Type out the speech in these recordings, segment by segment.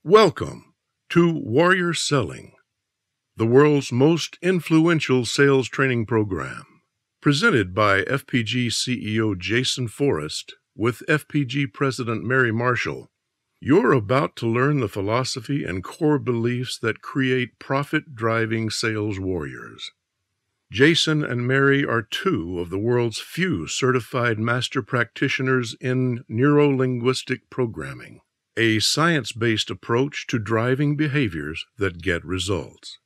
Welcome to Warrior Selling, the world's most influential sales training program, presented by FPG CEO Jason Forrest with FPG President Mary Marshall. You're about to learn the philosophy and core beliefs that create profit-driving sales warriors. Jason and Mary are two of the world's few certified master practitioners in neuro-linguistic programming, a science-based approach to driving behaviors that get results.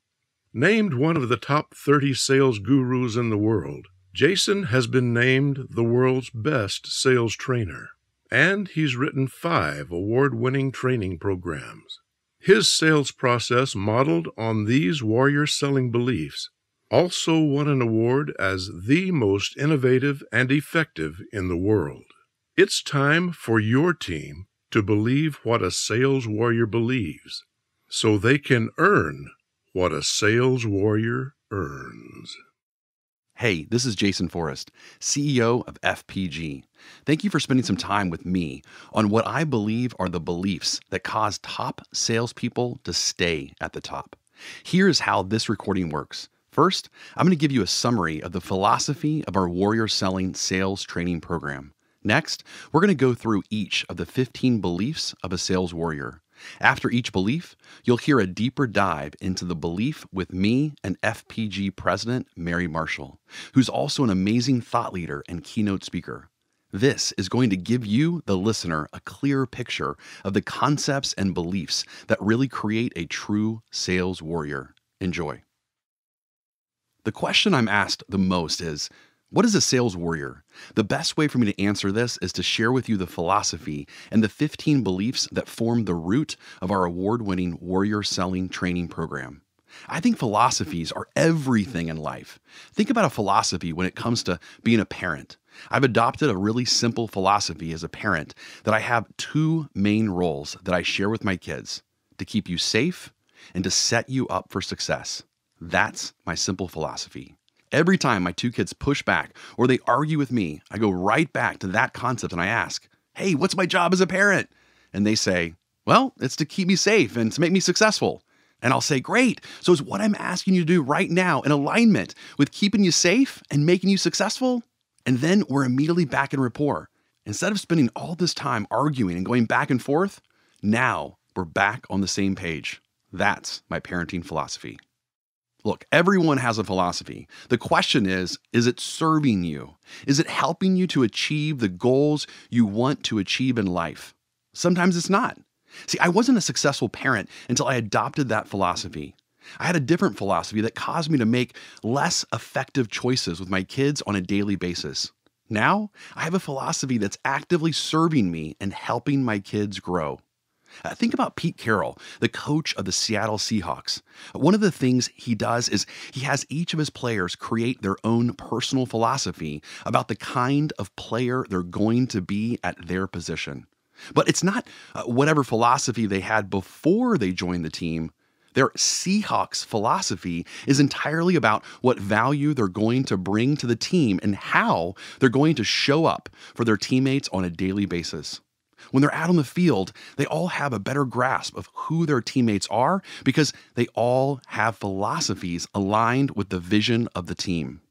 Named one of the top 30 sales gurus in the world, Jason has been named the world's best sales trainer, and he's written 5 award-winning training programs. His sales process, modeled on these warrior selling beliefs, also won an award as the most innovative and effective in the world. It's time for your team to believe what a sales warrior believes, so they can earn what a sales warrior earns. Hey, this is Jason Forrest, CEO of FPG. Thank you for spending some time with me on what I believe are the beliefs that cause top salespeople to stay at the top. Here's how this recording works. First, I'm going to give you a summary of the philosophy of our Warrior Selling Sales Training Program. Next, we're going to go through each of the 15 beliefs of a sales warrior. After each belief, you'll hear a deeper dive into the belief with me and FPG President Mary Marshall, who's also an amazing thought leader and keynote speaker. This is going to give you, the listener, a clear picture of the concepts and beliefs that really create a true sales warrior. Enjoy. The question I'm asked the most is, what is a sales warrior? The best way for me to answer this is to share with you the philosophy and the 15 beliefs that form the root of our award-winning Warrior Selling Training Program. I think philosophies are everything in life. Think about a philosophy when it comes to being a parent. I've adopted a really simple philosophy as a parent that I have 2 main roles that I share with my kids: to keep you safe and to set you up for success. That's my simple philosophy. Every time my 2 kids push back or they argue with me, I go right back to that concept and I ask, hey, what's my job as a parent? And they say, well, it's to keep me safe and to make me successful. And I'll say, great. So is what I'm asking you to do right now in alignment with keeping you safe and making you successful? And then we're immediately back in rapport. Instead of spending all this time arguing and going back and forth, now we're back on the same page. That's my parenting philosophy. Look, everyone has a philosophy. The question is it serving you? Is it helping you to achieve the goals you want to achieve in life? Sometimes it's not. See, I wasn't a successful parent until I adopted that philosophy. I had a different philosophy that caused me to make less effective choices with my kids on a daily basis. Now, I have a philosophy that's actively serving me and helping my kids grow. Think about Pete Carroll, the coach of the Seattle Seahawks. One of the things he does is he has each of his players create their own personal philosophy about the kind of player they're going to be at their position. But it's not whatever philosophy they had before they joined the team. Their Seahawks philosophy is entirely about what value they're going to bring to the team and how they're going to show up for their teammates on a daily basis. When they're out on the field, they all have a better grasp of who their teammates are because they all have philosophies aligned with the vision of the team.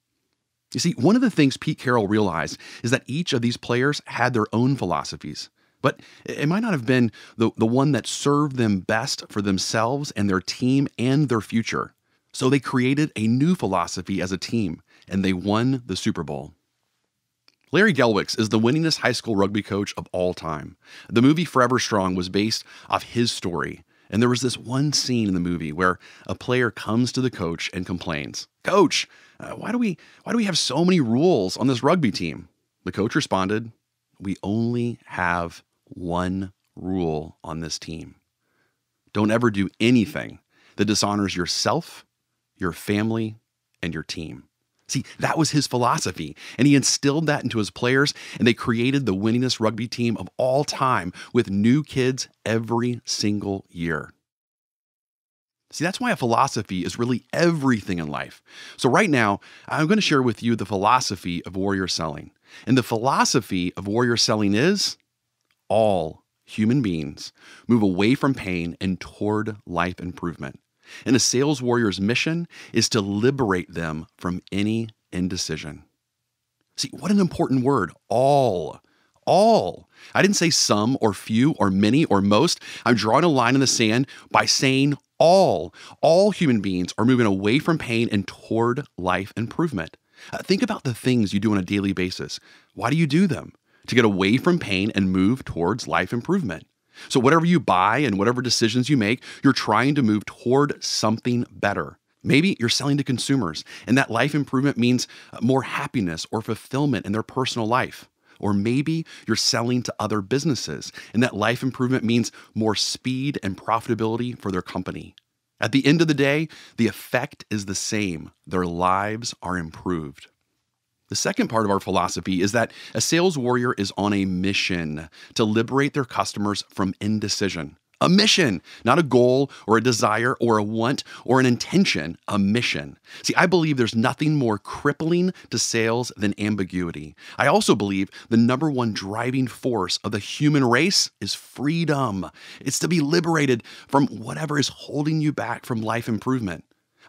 You see, one of the things Pete Carroll realized is that each of these players had their own philosophies, but it might not have been the one that served them best for themselves and their team and their future. So they created a new philosophy as a team, and they won the Super Bowl. Larry Gelwix is the winningest high school rugby coach of all time. The movie Forever Strong was based off his story, and there was this one scene in the movie where a player comes to the coach and complains, "Coach, why do we have so many rules on this rugby team?" The coach responded, "We only have one rule on this team. Don't ever do anything that dishonors yourself, your family, and your team." See, that was his philosophy, and he instilled that into his players, and they created the winningest rugby team of all time with new kids every single year. See, that's why a philosophy is really everything in life. So right now, I'm going to share with you the philosophy of warrior selling. And the philosophy of warrior selling is all human beings move away from pain and toward life improvement. And a sales warrior's mission is to liberate them from any indecision. See, what an important word. All. All. I didn't say some or few or many or most. I'm drawing a line in the sand by saying all. All human beings are moving away from pain and toward life improvement. Think about the things you do on a daily basis. Why do you do them? To get away from pain and move towards life improvement. So whatever you buy and whatever decisions you make, you're trying to move toward something better. Maybe you're selling to consumers, and that life improvement means more happiness or fulfillment in their personal life. Or maybe you're selling to other businesses, and that life improvement means more speed and profitability for their company. At the end of the day, the effect is the same. Their lives are improved. The second part of our philosophy is that a sales warrior is on a mission to liberate their customers from indecision. A mission, not a goal or a desire or a want or an intention, a mission. See, I believe there's nothing more crippling to sales than ambiguity. I also believe the number one driving force of the human race is freedom. It's to be liberated from whatever is holding you back from life improvement.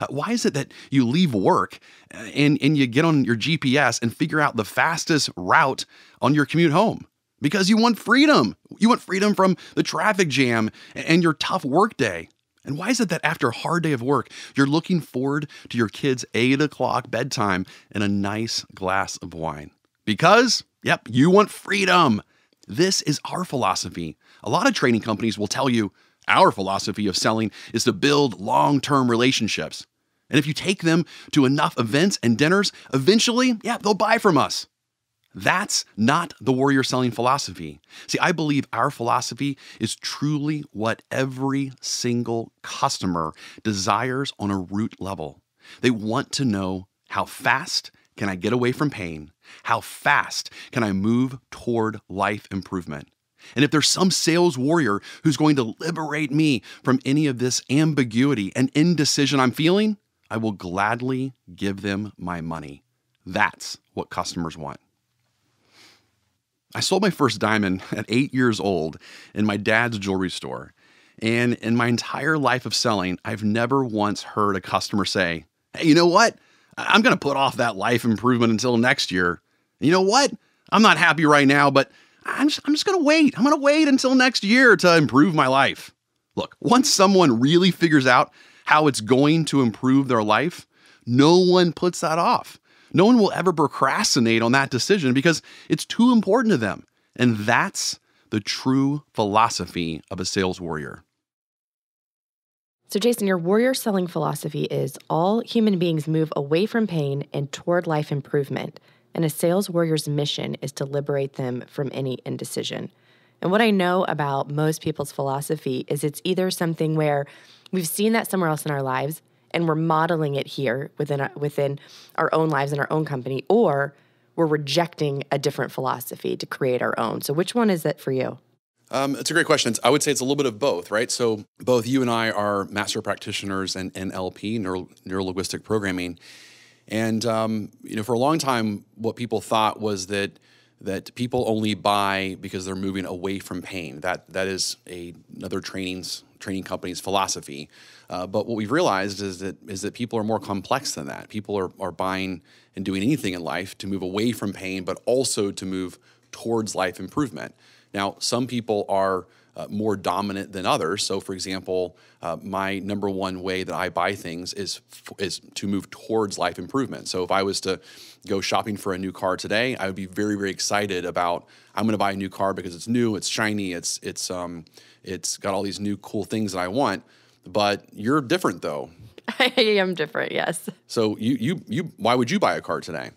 Why is it that you leave work and you get on your GPS and figure out the fastest route on your commute home? Because you want freedom. You want freedom from the traffic jam and your tough work day. And why is it that after a hard day of work, you're looking forward to your kids' 8 o'clock bedtime and a nice glass of wine? Because, you want freedom. This is our philosophy. A lot of training companies will tell you, our philosophy of selling is to build long-term relationships. And if you take them to enough events and dinners, eventually, they'll buy from us. That's not the warrior selling philosophy. See, I believe our philosophy is truly what every single customer desires on a root level. They want to know, how fast can I get away from pain? How fast can I move toward life improvement? And if there's some sales warrior who's going to liberate me from any of this ambiguity and indecision I'm feeling, I will gladly give them my money. That's what customers want. I sold my first diamond at 8 years old in my dad's jewelry store. And in my entire life of selling, I've never once heard a customer say, hey, you know what? I'm going to put off that life improvement until next year. You know what? I'm not happy right now, but I'm just going to wait. I'm going to wait until next year to improve my life. Look, once someone really figures out how it's going to improve their life, no one puts that off. No one will ever procrastinate on that decision because it's too important to them. And that's the true philosophy of a sales warrior. So Jason, your warrior selling philosophy is all human beings move away from pain and toward life improvement. And a sales warrior's mission is to liberate them from any indecision. And what I know about most people's philosophy is it's either something where we've seen that somewhere else in our lives and we're modeling it here within our own lives and our own company, or we're rejecting a different philosophy to create our own. So which one is it for you? It's a great question. I would say it's a little bit of both, right? So both you and I are master practitioners in NLP, neuro-linguistic programming. And, for a long time, what people thought was that people only buy because they're moving away from pain. That is another training company's philosophy. But what we've realized is that people are more complex than that. People are buying and doing anything in life to move away from pain, but also to move towards life improvement. Now, some people are more dominant than others. So, for example, my number one way that I buy things is to move towards life improvement. So if I was to go shopping for a new car today, I would be very, very excited about, I'm going to buy a new car because it's new, it's shiny, it's got all these new cool things that I want. But you're different, though. I am different, yes. So why would you buy a car today?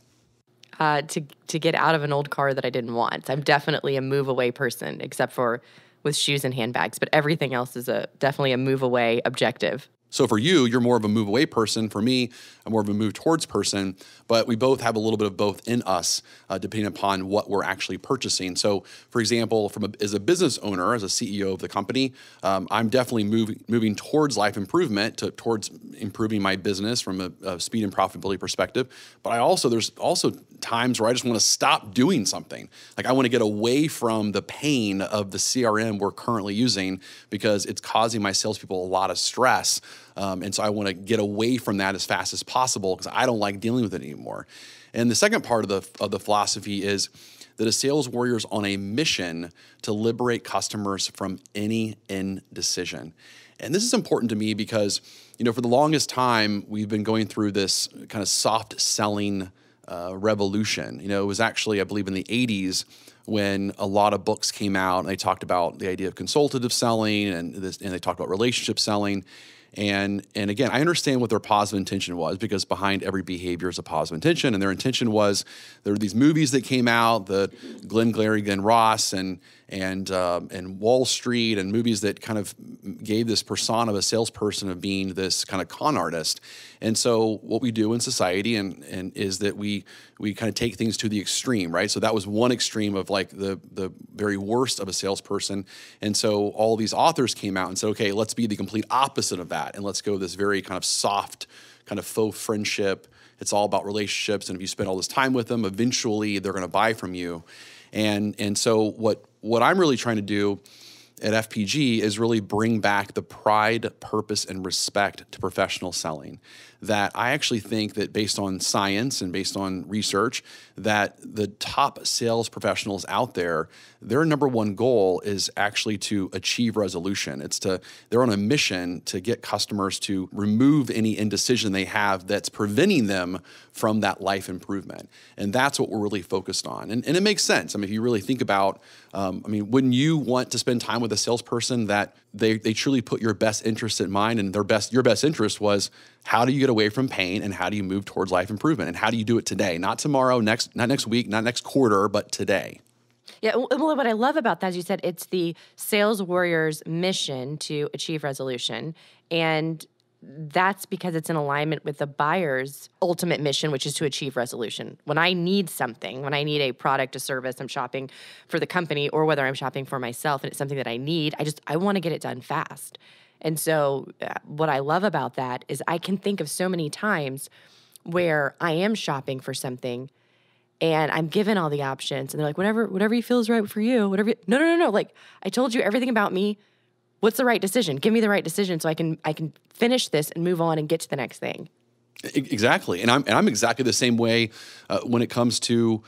To get out of an old car that I didn't want. I'm definitely a move away person, except for with shoes and handbags, but everything else is definitely a move away objective. So for you, you're more of a move away person. For me, I'm more of a move towards person, but we both have a little bit of both in us, depending upon what we're actually purchasing. So for example, as a business owner, as a CEO of the company, I'm definitely moving towards life improvement, towards improving my business from a speed and profitability perspective. But there's also times where I just want to stop doing something. Like I want to get away from the pain of the CRM we're currently using because it's causing my salespeople a lot of stress. And so I want to get away from that as fast as possible because I don't like dealing with it anymore. And the second part of the philosophy is that a sales warrior is on a mission to liberate customers from any indecision. And this is important to me because, for the longest time, we've been going through this kind of soft selling revolution. It was actually, I believe, in the 80s when a lot of books came out and they talked about the idea of consultative selling and they talked about relationship selling. And again, I understand what their positive intention was because behind every behavior is a positive intention. And their intention was there were these movies that came out, the Glengarry Glen Ross and Wall Street, and movies that kind of gave this persona of a salesperson of being this kind of con artist. And so what we do in society and is that we kind of take things to the extreme, right? So that was one extreme of like the very worst of a salesperson. And so all these authors came out and said, okay, let's be the complete opposite of that. And let's go this very kind of soft, kind of faux friendship. It's all about relationships. And if you spend all this time with them, eventually they're going to buy from you. And so what I'm really trying to do at FPG is really bring back the pride, purpose, and respect to professional selling. That I actually think that based on science and based on research, that the top sales professionals out there, their number one goal is actually to achieve resolution. They're on a mission to get customers to remove any indecision they have that's preventing them from that life improvement. And that's what we're really focused on. And it makes sense. I mean, if you really think about, wouldn't you want to spend time with a salesperson that they truly put your best interest in mind, and your best interest was how do you get away from pain and how do you move towards life improvement, and how do you do it today, not tomorrow, not next week, not next quarter, but today. Yeah, well, what I love about that, as you said, it's the sales warrior's mission to achieve resolution, and that's because it's in alignment with the buyer's ultimate mission, which is to achieve resolution. When I need something, when I need a product, a service, I'm shopping for the company, or whether I'm shopping for myself and it's something that I need, I want to get it done fast. And so what I love about that is I can think of so many times where I am shopping for something and I'm given all the options and they're like, whatever you feel is right for you, no. Like, I told you everything about me. What's the right decision? Give me the right decision so I can finish this and move on and get to the next thing. Exactly. And I'm exactly the same way when it comes to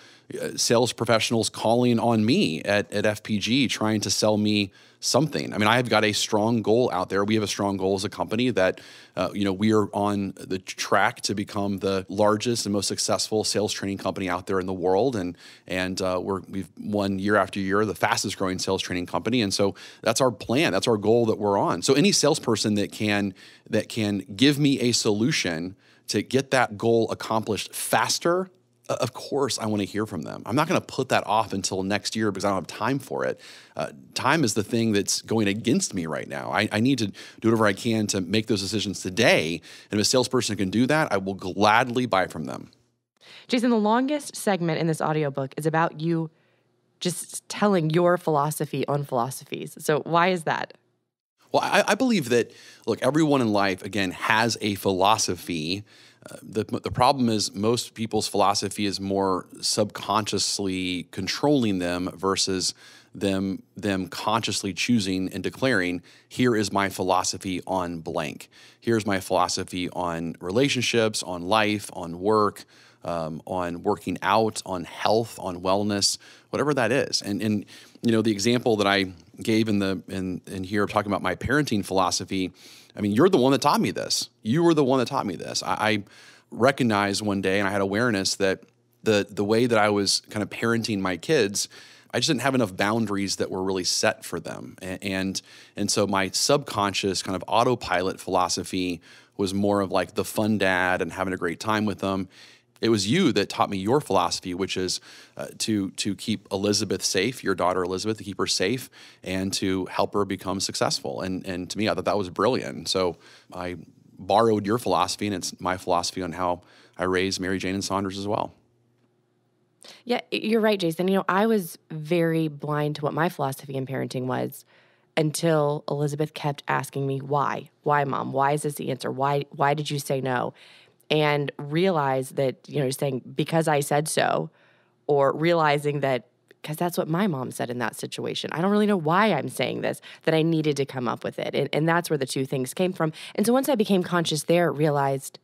sales professionals calling on me at FPG trying to sell me something. I mean, I've got a strong goal out there. We have a strong goal as a company that, we are on the track to become the largest and most successful sales training company out there in the world. And we've won year after year, the fastest growing sales training company. And so that's our plan. That's our goal that we're on. So any salesperson that can give me a solution to get that goal accomplished faster, of course, I want to hear from them. I'm not going to put that off until next year because I don't have time for it. Time is the thing that's going against me right now. I need to do whatever I can to make those decisions today. And if a salesperson can do that, I will gladly buy from them. Jason, the longest segment in this audiobook is about you just telling your philosophy on philosophies. So why is that? Well, I believe that, look, everyone in life, again, has a philosophy. The problem is most people's philosophy is more subconsciously controlling them versus them consciously choosing and declaring, here is my philosophy on blank. Here's my philosophy on relationships, on life, on work, on working out, on health, on wellness, whatever that is. And the example that I gave in here talking about my parenting philosophy, I mean, you're the one that taught me this. You were the one that taught me this. I recognized one day, and I had awareness that the way that I was kind of parenting my kids, I just didn't have enough boundaries that were really set for them. And so my subconscious kind of autopilot philosophy was more of like the fun dad and having a great time with them. It was you that taught me your philosophy, which is to keep Elizabeth safe, your daughter Elizabeth, to keep her safe and to help her become successful. And to me, I thought that was brilliant. So I borrowed your philosophy, and it's my philosophy on how I raise Mary Jane and Saunders as well. Yeah, you're right, Jason. I was very blind to what my philosophy in parenting was until Elizabeth kept asking me, why? Why, Mom? Why is this the answer? Why did you say no? And realize that, saying, because I said so, or realizing that, because that's what my mom said in that situation. I don't really know why I'm saying this, that I needed to come up with it. And that's where the two things came from. And so once I became conscious there, realized,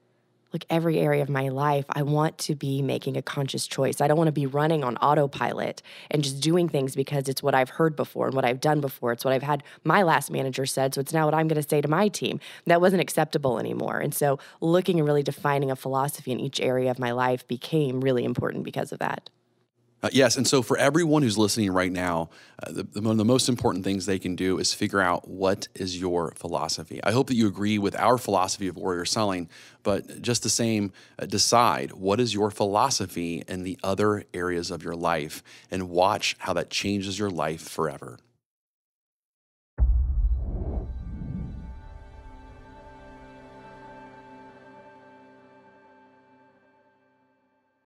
look, every area of my life, I want to be making a conscious choice. I don't want to be running on autopilot and just doing things because it's what I've heard before and what I've done before. It's what I've had my last manager said, so it's now what I'm going to say to my team. That wasn't acceptable anymore. And so looking and really defining a philosophy in each area of my life became really important because of that. Yes, and so for everyone who's listening right now, one of the most important things they can do is figure out what is your philosophy. I hope that you agree with our philosophy of warrior selling, but just the same, decide what is your philosophy in the other areas of your life and watch how that changes your life forever.